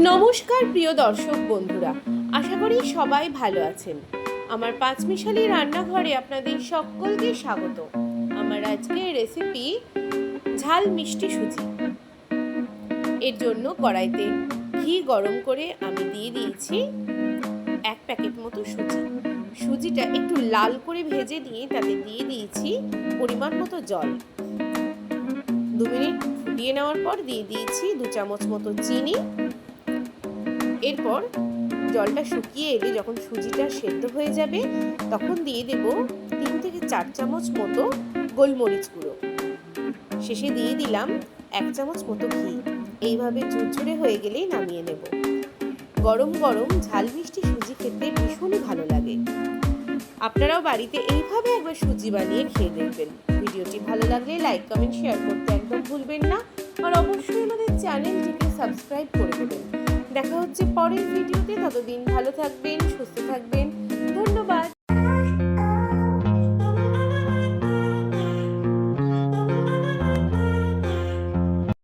নমস্কার প্রিয় দর্শক বন্ধুরা, আশা করি সবাই ভালো আছেন। আমার পাঁচমিশালি রান্নাঘরে আপনাদের সকলকে স্বাগত। আমার আজকের রেসিপি ঝাল মিষ্টি সুজি। এর জন্য কড়াইতে ঘি গরম করে আমি দিয়ে দিয়েছি 1 প্যাকেট মতো সুজি। সুজিটা একটু লাল করে ভেজে নিয়ে তাতে দিয়ে দিয়েছি পরিমাণ মতো জল। 2 মিনিট ফুটিয়ে নেওয়ার পর দিয়ে দিয়েছি 2 চামচ মতো চিনি। এরপর জলটা শুকিয়ে এলে যখন সুজিটা সেদ্ধ হয়ে যাবে তখন দিয়ে দেব 3 থেকে 4 চামচ মতো গোলমরিচ গুঁড়ো। শেষে দিয়ে দিলাম 1 চামচ মতো ঘি। এইভাবে ঝুরঝুরে হয়ে গেলেই নামিয়ে নেব। গরম গরম ঝাল মিষ্টি সুজি খেতে ভীষণই ভালো লাগে। আপনারাও বাড়িতে এইভাবে একবার সুজি বানিয়ে খেয়ে দেখবেন। ভিডিওটি ভালো লাগলে লাইক কমেন্ট শেয়ার করতে একদম ভুলবেন না, আর অবশ্যই আমাদের চ্যানেলটিকে সাবস্ক্রাইব করে দেবেন। দেখা হচ্ছে পরের ভিডিওতে। ততদিন ভালো থাকবেন, সুস্থ থাকবেন। ধন্যবাদ।